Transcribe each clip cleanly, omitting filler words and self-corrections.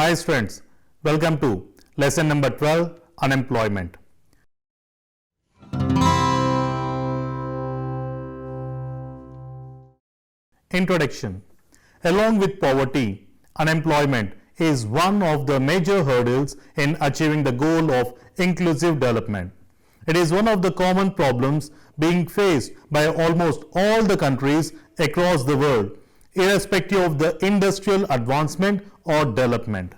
Hi students, welcome to lesson number 12, Unemployment. Introduction. Along with poverty, unemployment is one of the major hurdles in achieving the goal of inclusive development. It is one of the common problems being faced by almost all the countries across the world, irrespective of the industrial advancement or development.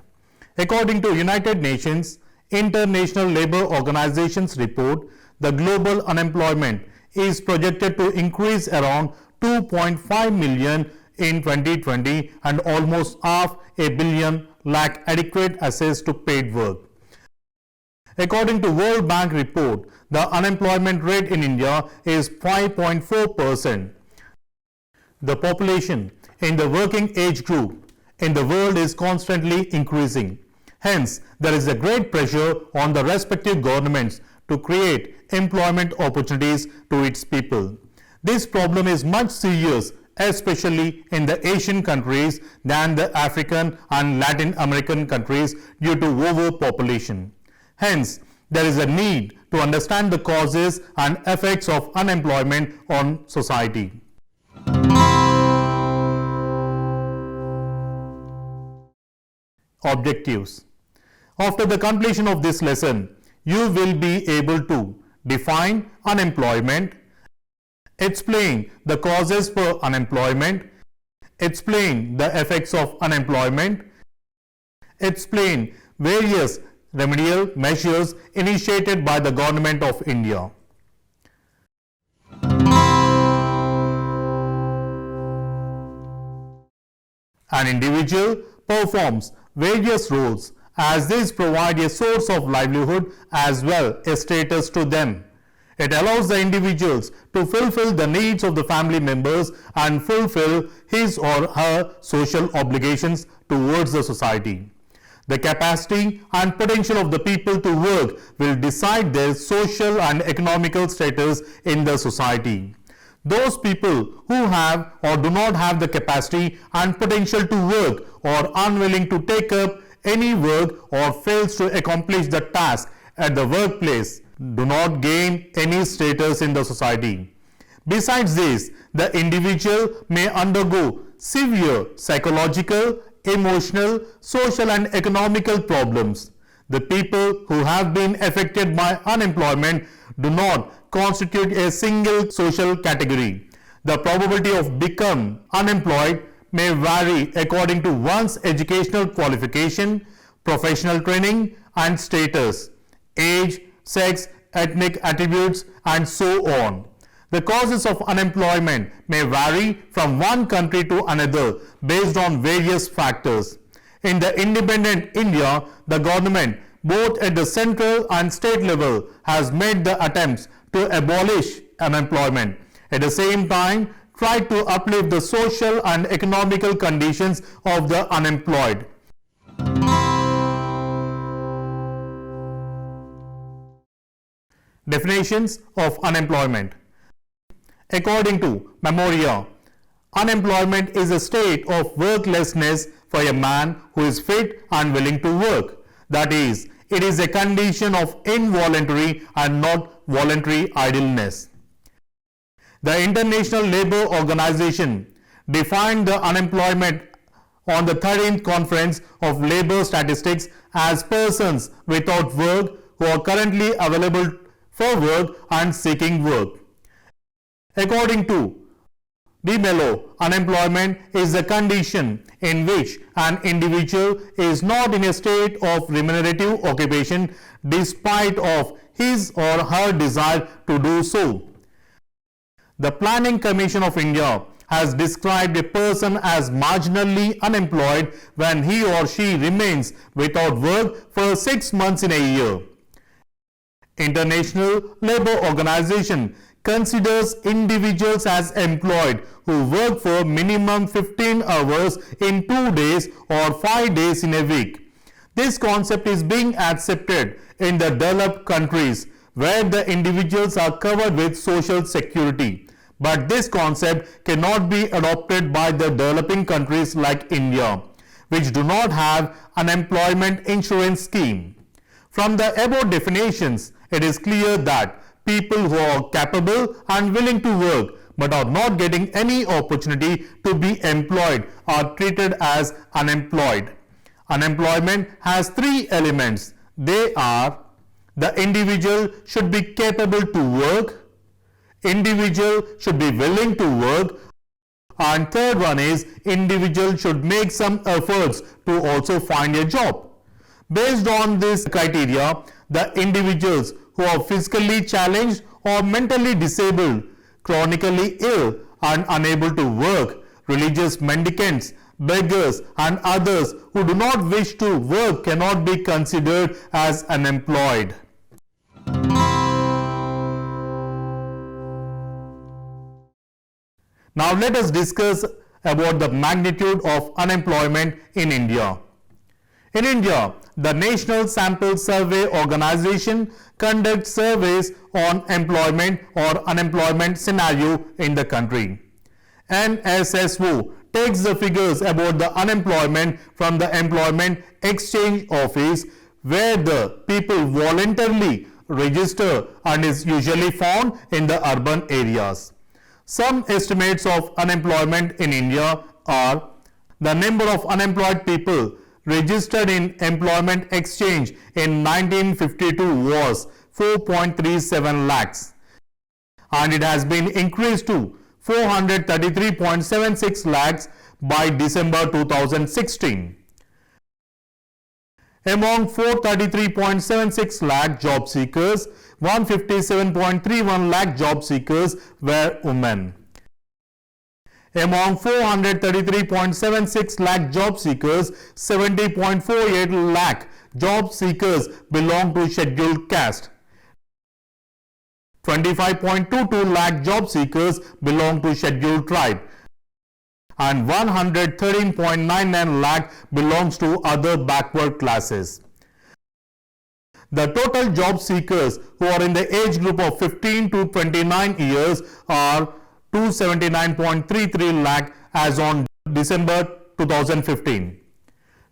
According to United Nations International Labour Organization's report, the global unemployment is projected to increase around 2.5 million in 2020 and almost half a billion lack adequate access to paid work. According to World Bank report, the unemployment rate in India is 5.4%. The population in the working age group in the world is constantly increasing. Hence, there is a great pressure on the respective governments to create employment opportunities to its people. This problem is much serious, especially in the Asian countries than the African and Latin American countries due to overpopulation. Hence, there is a need to understand the causes and effects of unemployment on society. Objectives. After the completion of this lesson, you will be able to define unemployment, explain the causes for unemployment, explain the effects of unemployment, explain various remedial measures initiated by the Government of India. An individual performs various roles as these provide a source of livelihood as well as status to them. It allows the individuals to fulfill the needs of the family members and fulfill his or her social obligations towards the society. The capacity and potential of the people to work will decide their social and economical status in the society. Those people who have or do not have the capacity and potential to work or unwilling to take up any work or fails to accomplish the task at the workplace do not gain any status in the society. Besides this, the individual may undergo severe psychological, emotional, social and economical problems. The people who have been affected by unemployment do not constitute a single social category. The probability of becoming unemployed may vary according to one's educational qualification, professional training and status, age, sex, ethnic attributes and so on. The causes of unemployment may vary from one country to another based on various factors. In the independent India, the government, both at the central and state level, has made the attempts to abolish unemployment. At the same time, try to uplift the social and economical conditions of the unemployed. Definitions of unemployment. According to Memoria, unemployment is a state of worklessness for a man who is fit and willing to work. That is, it is a condition of involuntary and not voluntary idleness. The International Labour Organization defined the unemployment on the 13th Conference of Labour Statistics as persons without work who are currently available for work and seeking work. According to De Mello, unemployment is a condition in which an individual is not in a state of remunerative occupation despite of his or her desire to do so. The Planning Commission of India has described a person as marginally unemployed when he or she remains without work for 6 months in a year. International Labour Organization considers individuals as employed who work for minimum 15 hours in 2 days or 5 days in a week. This concept is being accepted in the developed countries where the individuals are covered with social security. But this concept cannot be adopted by the developing countries like India, which do not have unemployment insurance scheme. From the above definitions, it is clear that people who are capable and willing to work but are not getting any opportunity to be employed are treated as unemployed. Unemployment has three elements. They are: the individual should be capable to work, individual should be willing to work, and third one is individual should make some efforts to also find a job. Based on this criteria, the individuals who are physically challenged or mentally disabled, chronically ill and unable to work, religious mendicants, beggars and others who do not wish to work cannot be considered as unemployed. Now let us discuss about the magnitude of unemployment in India. In India, the National Sample Survey Organization conducts surveys on employment or unemployment scenario in the country. NSSO takes the figures about the unemployment from the Employment Exchange Office, where the people voluntarily register and is usually found in the urban areas. Some estimates of unemployment in India are: the number of unemployed people registered in Employment Exchange in 1952 was 4.37 lakhs and it has been increased to 433.76 lakhs by December 2016. Among 433.76 lakh job seekers, 157.31 lakh job seekers were women. Among 433.76 lakh job seekers, 70.48 lakh job seekers belong to scheduled caste. 25.22 lakh job seekers belong to scheduled tribe and 113.99 lakh belongs to other backward classes. The total job seekers who are in the age group of 15 to 29 years are 279.33 lakh as on December 2015.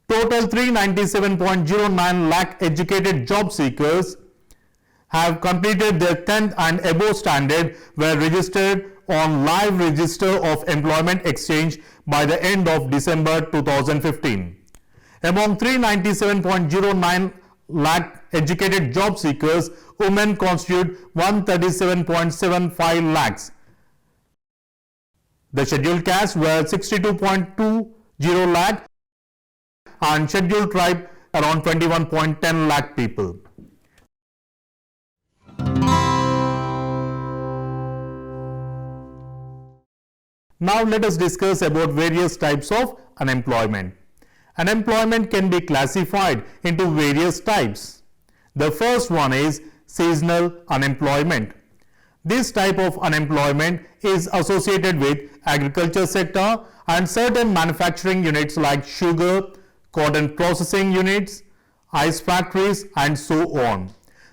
Total 397.09 lakh educated job seekers have completed their 10th and above standard were registered on live register of Employment Exchange by the end of December 2015. Among 397.09 lakh educated job seekers, women constitute 137.75 lakhs. The scheduled caste were 62.20 lakh and scheduled tribe around 21.10 lakh people. Now let us discuss about various types of unemployment. Unemployment can be classified into various types. The first one is seasonal unemployment. This type of unemployment is associated with agriculture sector and certain manufacturing units like sugar, cotton processing units, ice factories and so on.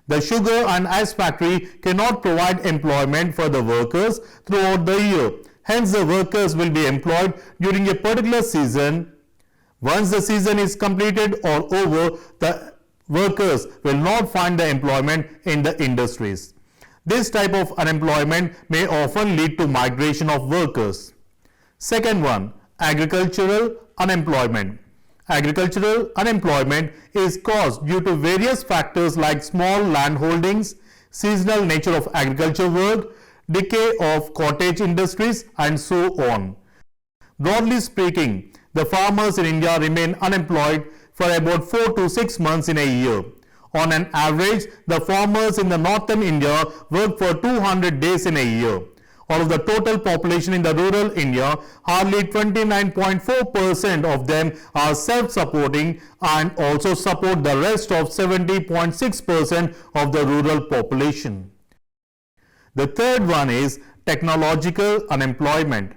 The sugar and ice factory cannot provide employment for the workers throughout the year. Hence, the workers will be employed during a particular season. Once the season is completed or over, the workers will not find the employment in the industries. This type of unemployment may often lead to migration of workers. Second one, agricultural unemployment. Agricultural unemployment is caused due to various factors like small land holdings, seasonal nature of agriculture work, decay of cottage industries and so on. Broadly speaking, the farmers in India remain unemployed for about 4 to 6 months in a year. On an average, the farmers in the northern India work for 200 days in a year. Out of the total population in the rural India, hardly 29.4% of them are self-supporting and also support the rest of 70.6% of the rural population. The third one is technological unemployment.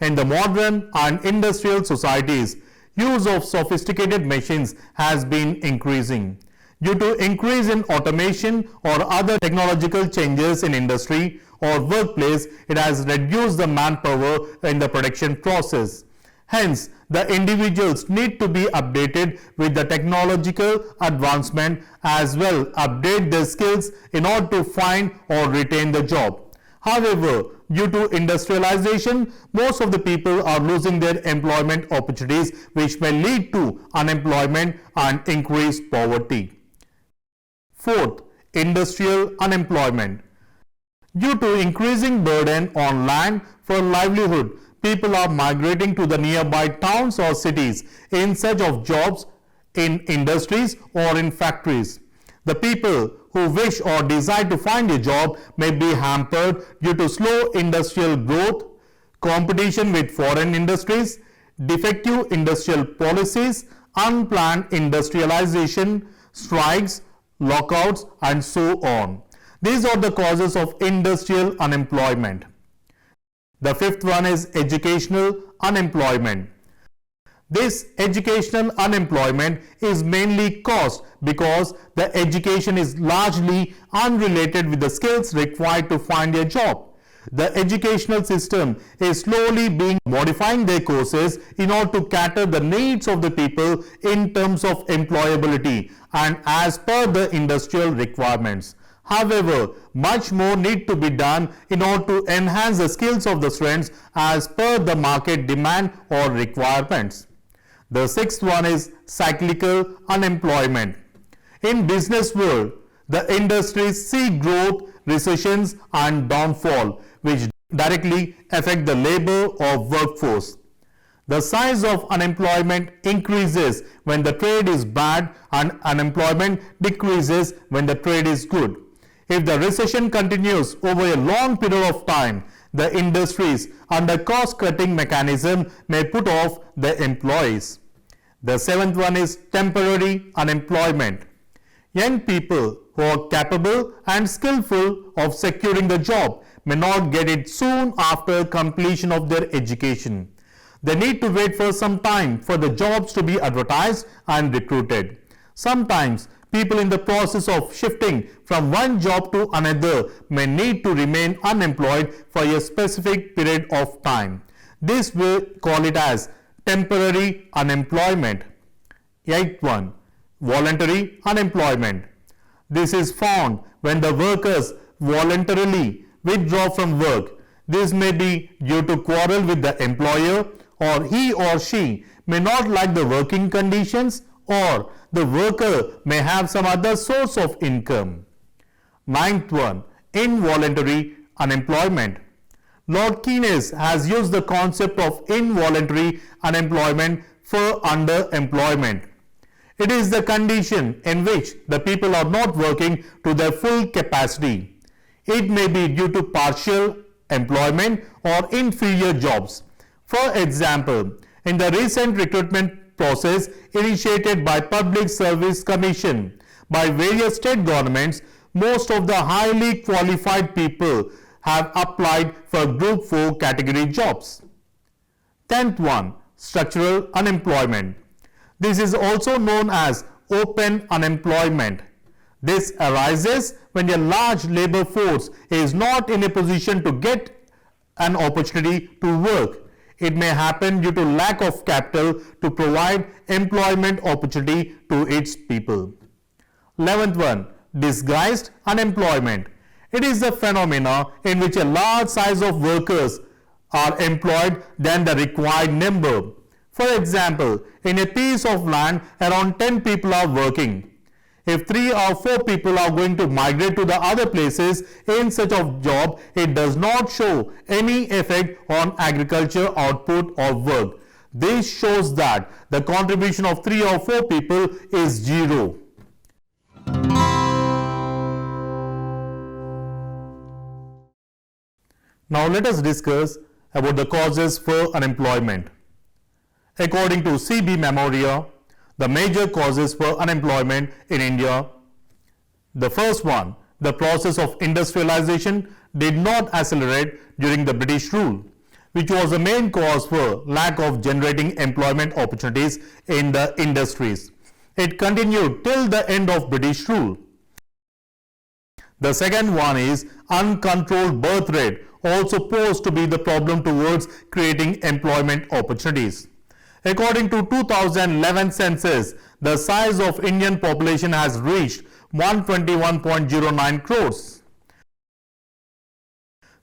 In the modern and industrial societies, use of sophisticated machines has been increasing. Due to increase in automation or other technological changes in industry or workplace, it has reduced the manpower in the production process. Hence, the individuals need to be updated with the technological advancement as well, update their skills in order to find or retain the job. However, due to industrialization, most of the people are losing their employment opportunities, which may lead to unemployment and increased poverty. Fourth, industrial unemployment. Due to increasing burden on land for livelihood, people are migrating to the nearby towns or cities in search of jobs in industries or in factories. The people who wish or desire to find a job may be hampered due to slow industrial growth, competition with foreign industries, defective industrial policies, unplanned industrialization, strikes, lockouts, and so on. These are the causes of industrial unemployment. The fifth one is educational unemployment. This educational unemployment is mainly caused because the education is largely unrelated with the skills required to find a job. The educational system is slowly being modifying their courses in order to cater the needs of the people in terms of employability and as per the industrial requirements. However, much more need to be done in order to enhance the skills of the students as per the market demand or requirements. The sixth one is cyclical unemployment. In business world, the industries see growth, recessions and downfall, which directly affect the labor or workforce. The size of unemployment increases when the trade is bad and unemployment decreases when the trade is good. If the recession continues over a long period of time, the industries under cost-cutting mechanism may put off their employees. The seventh one is temporary unemployment. Young people who are capable and skillful of securing the job may not get it soon after completion of their education. They need to wait for some time for the jobs to be advertised and recruited. Sometimes people in the process of shifting from one job to another may need to remain unemployed for a specific period of time. This will call it as temporary unemployment. Eighth one, voluntary unemployment. This is found when the workers voluntarily withdraw from work. This may be due to quarrel with the employer, or he or she may not like the working conditions, or the worker may have some other source of income. Ninth one, involuntary unemployment. Lord Keynes has used the concept of involuntary unemployment for underemployment. It is the condition in which the people are not working to their full capacity. It may be due to partial employment or inferior jobs. For example, in the recent recruitment process initiated by Public Service Commission by various state governments, most of the highly qualified people have applied for Group 4 category jobs. 10th one, structural unemployment. This is also known as open unemployment. This arises when a large labor force is not in a position to get an opportunity to work. It may happen due to lack of capital to provide employment opportunity to its people. 11th one, disguised unemployment. It is a phenomena in which a large size of workers are employed than the required number. For example, in a piece of land, around 10 people are working. If 3 or 4 people are going to migrate to the other places in search of job, it does not show any effect on agriculture output or work. This shows that the contribution of 3 or 4 people is zero. Now let us discuss about the causes for unemployment. According to CB Memoria, the major causes for unemployment in India. The first one, the process of industrialization did not accelerate during the British rule, which was the main cause for lack of generating employment opportunities in the industries. It continued till the end of British rule. The second one is uncontrolled birth rate, also posed to be the problem towards creating employment opportunities. According to 2011 census, the size of Indian population has reached 121.09 crores.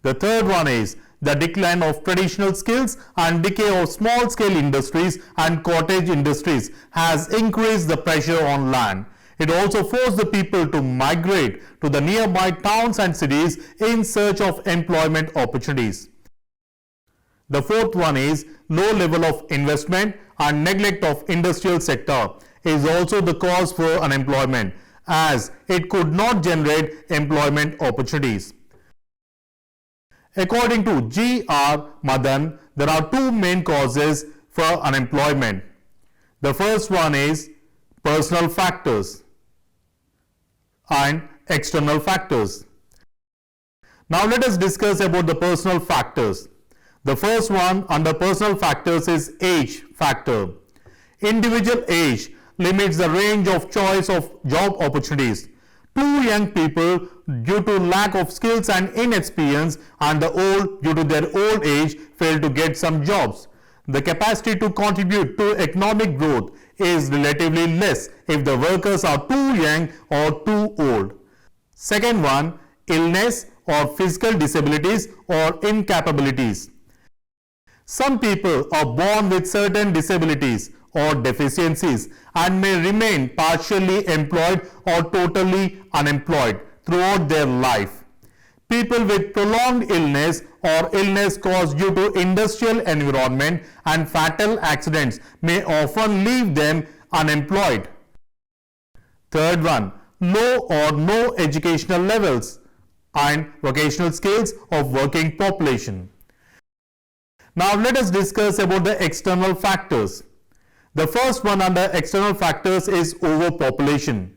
The third one is the decline of traditional skills and decay of small-scale industries and cottage industries has increased the pressure on land. It also forced the people to migrate to the nearby towns and cities in search of employment opportunities. The fourth one is low level of investment and neglect of industrial sector is also the cause for unemployment, as it could not generate employment opportunities. According to G.R. Madan, there are two main causes for unemployment. The first one is personal factors and external factors. Now let us discuss about the personal factors. The first one under personal factors is age factor. Individual age limits the range of choice of job opportunities. Two young people due to lack of skills and inexperience, and the old due to their old age fail to get some jobs. The capacity to contribute to economic growth is relatively less if the workers are too young or too old. Second one, illness or physical disabilities or incapabilities. Some people are born with certain disabilities or deficiencies and may remain partially employed or totally unemployed throughout their life. People with prolonged illness or illness caused due to industrial environment and fatal accidents may often leave them unemployed. Third one, low or no educational levels and vocational skills of working population. Now let us discuss about the external factors. The first one under external factors is overpopulation.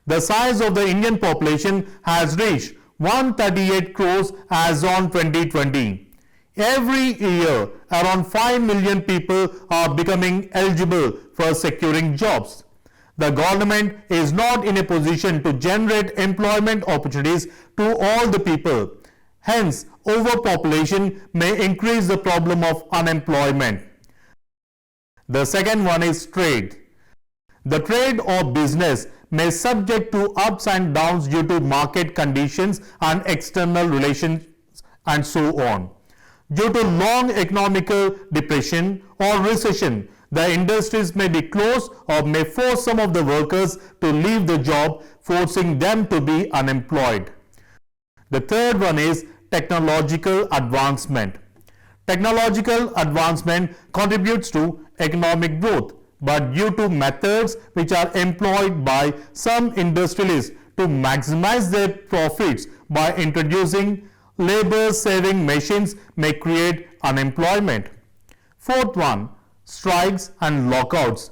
The size of the Indian population has reached 138 crores as on 2020. Every year, around 5 million people are becoming eligible for securing jobs. The government is not in a position to generate employment opportunities to all the people. Hence, overpopulation may increase the problem of unemployment. The second one is trade. The trade or business may subject to ups and downs due to market conditions and external relations and so on. Due to long economical depression or recession, the industries may be closed or may force some of the workers to leave the job, forcing them to be unemployed. The third one is technological advancement. Technological advancement contributes to economic growth, but due to methods which are employed by some industrialists to maximize their profits by introducing labor-saving machines may create unemployment. Fourth one, strikes and lockouts.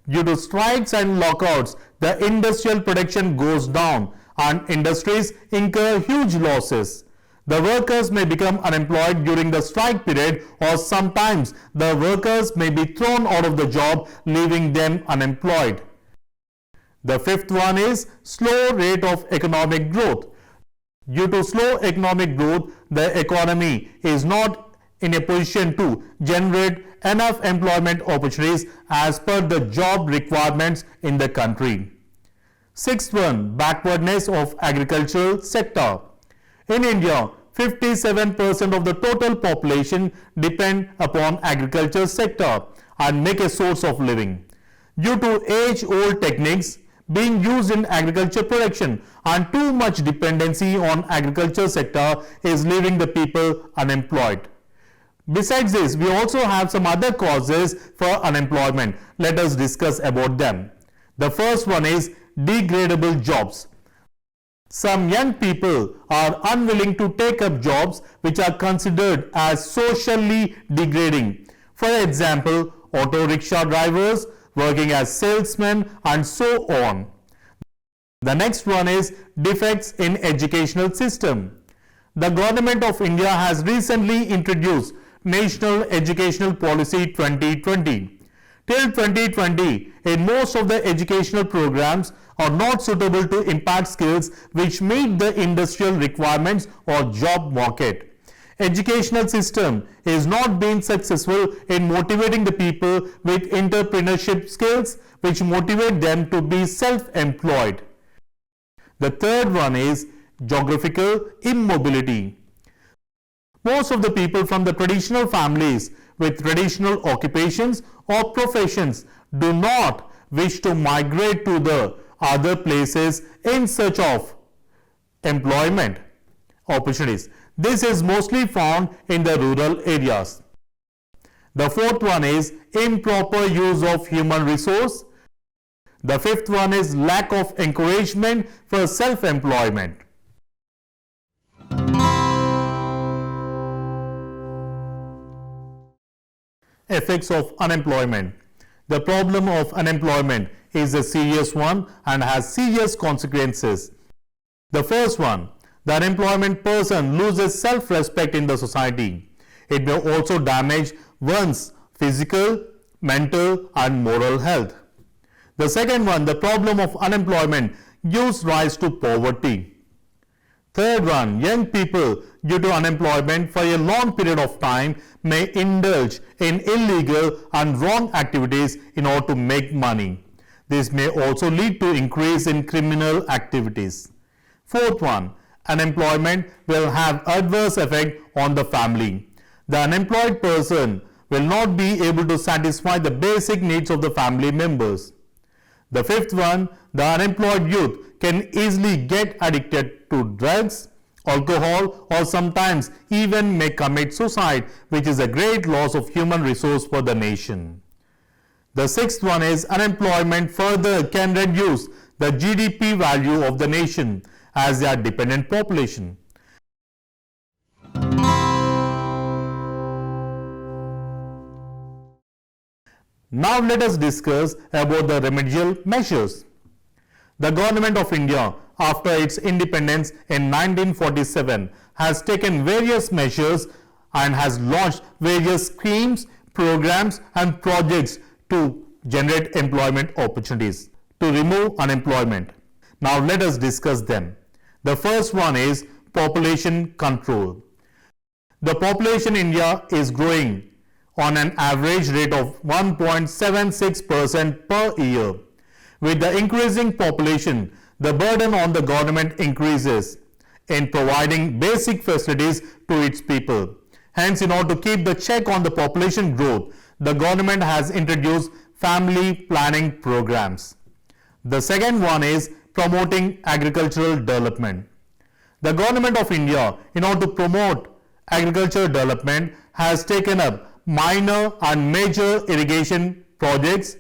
Due to strikes and lockouts, the industrial production goes down and industries incur huge losses. The workers may become unemployed during the strike period, or sometimes the workers may be thrown out of the job, leaving them unemployed. The fifth one is slow rate of economic growth. Due to slow economic growth, the economy is not in a position to generate enough employment opportunities as per the job requirements in the country. Sixth one, backwardness of agricultural sector. In India, 57% of the total population depend upon agriculture sector and make a source of living. Due to age-old techniques being used in agriculture production and too much dependency on agriculture sector is leaving the people unemployed. Besides this, we also have some other causes for unemployment. Let us discuss about them. The first one is degradable jobs. Some young people are unwilling to take up jobs which are considered as socially degrading. For example, auto rickshaw drivers, working as salesmen, and so on. The next one is defects in educational system. The Government of India has recently introduced National Educational Policy 2020. Till 2020, in most of the educational programs are not suitable to impart skills which meet the industrial requirements or job market. educational system is not being successful in motivating the people with entrepreneurship skills which motivate them to be self-employed. The third one is geographical immobility. Most of the people from the traditional families with traditional occupations or professions do not wish to migrate to the other places in search of employment opportunities. This is mostly found in the rural areas. The fourth one is improper use of human resource. The fifth one is lack of encouragement for self-employment. Effects of unemployment. The problem of unemployment is a serious one and has serious consequences. The first one, the unemployed person loses self-respect in the society. It may also damage one's physical, mental and moral health. The second one, the problem of unemployment gives rise to poverty. Third one, young people due to unemployment for a long period of time may indulge in illegal and wrong activities in order to make money. This may also lead to increase in criminal activities. Fourth one, unemployment will have adverse effect on the family. The unemployed person will not be able to satisfy the basic needs of the family members. The fifth one, the unemployed youth can easily get addicted to drugs, alcohol or sometimes even may commit suicide, which is a great loss of human resource for the nation. The sixth one is unemployment further can reduce the GDP value of the nation as their dependent population. Now let us discuss about the remedial measures. The Government of India, after its independence in 1947, has taken various measures and has launched various schemes, programs and projects to generate employment opportunities, to remove unemployment. Now let us discuss them. The first one is population control. The population in India is growing on an average rate of 1.76% per year. With the increasing population, the burden on the government increases in providing basic facilities to its people. Hence, in order to keep the check on the population growth, the government has introduced family planning programs. The second one is promoting agricultural development. The Government of India, in order to promote agricultural development, has taken up minor and major irrigation projects,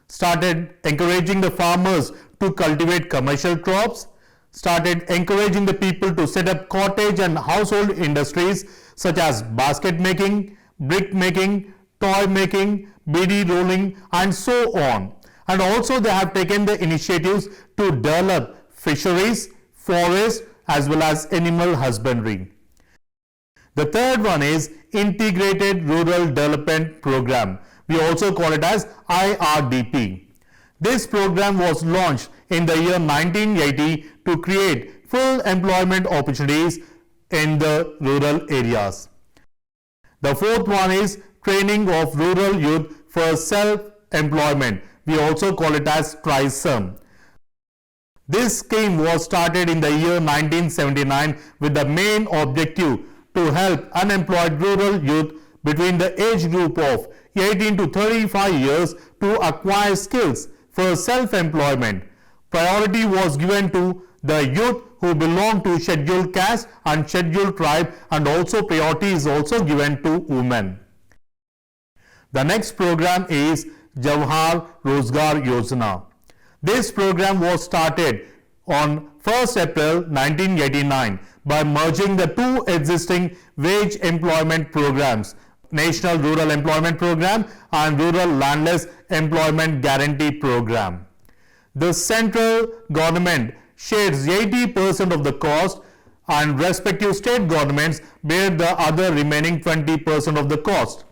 started encouraging the farmers to cultivate commercial crops, started encouraging the people to set up cottage and household industries such as basket making, brick making, toy making, beadi rolling and so on. And also they have taken the initiatives to develop fisheries, forests as well as animal husbandry. The third one is Integrated Rural Development Program. We also call it as IRDP. This program was launched in the year 1980 to create full employment opportunities in the rural areas. The fourth one is training of rural youth for self-employment. We also call it as TRISEM. This scheme was started in the year 1979 with the main objective to help unemployed rural youth between the age group of 18 to 35 years to acquire skills for self-employment. Priority was given to the youth who belong to scheduled caste and scheduled tribe, and also priority is also given to women. The next program is Jawahar Rozgar Yojana. This program was started on 1st April 1989 by merging the two existing wage employment programs, National Rural Employment Program and Rural Landless Employment Guarantee Program. The central government shares 80% of the cost and respective state governments bear the other remaining 20% of the cost.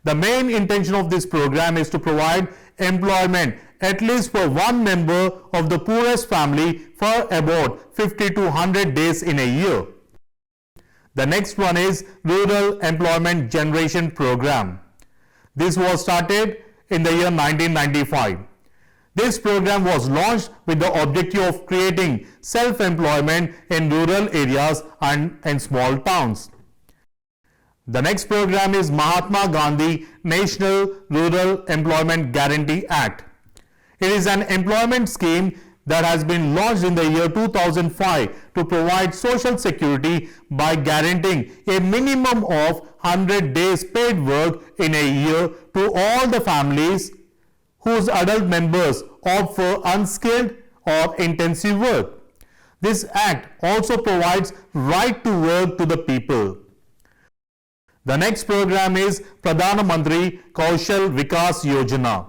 The main intention of this program is to provide employment at least for one member of the poorest family for about 50 to 100 days in a year. The next one is Rural Employment Generation Program. This was started in the year 1995. This program was launched with the objective of creating self-employment in rural areas and in small towns. The next program is Mahatma Gandhi National Rural Employment Guarantee Act. It is an employment scheme that has been launched in the year 2005 to provide social security by guaranteeing a minimum of 100 days paid work in a year to all the families whose adult members opt for unskilled or intensive work. This act also provides right to work to the people. The next program is Pradhan Mantri Kaushal Vikas Yojana.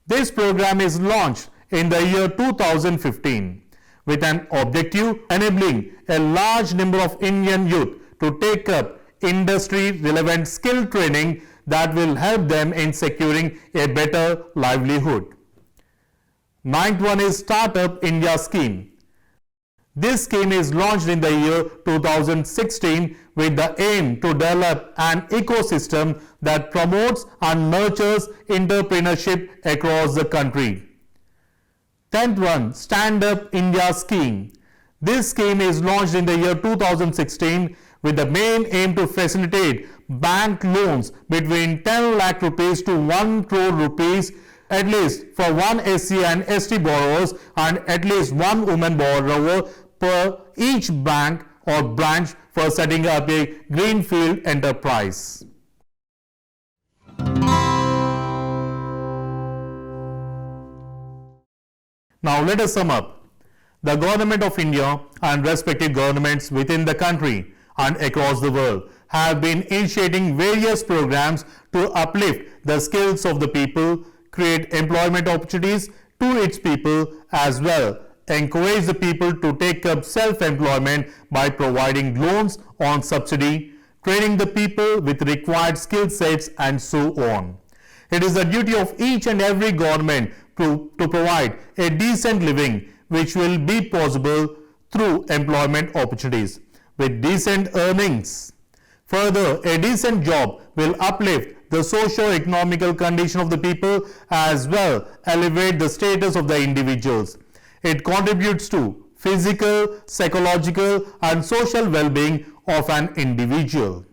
This program is launched in the year 2015 with an objective enabling a large number of Indian youth to take up industry relevant skill training that will help them in securing a better livelihood. Ninth one is Startup India scheme. This scheme is launched in the year 2016 with the aim to develop an ecosystem that promotes and nurtures entrepreneurship across the country. 10th one, Stand Up India scheme. This scheme is launched in the year 2016 with the main aim to facilitate bank loans between 10 lakh rupees to 1 crore rupees at least for one SC and ST borrowers and at least one woman borrower per each bank or branch for setting up a greenfield enterprise. Now let us sum up. The Government of India and respective governments within the country and across the world have been initiating various programs to uplift the skills of the people, create employment opportunities to its people as well, encourage the people to take up self-employment by providing loans on subsidy, training the people with required skill sets and so on. It is the duty of each and every government to provide a decent living which will be possible through employment opportunities with decent earnings. Further, a decent job will uplift the socio-economical condition of the people as well elevate the status of the individuals. It contributes to physical, psychological and social well-being of an individual.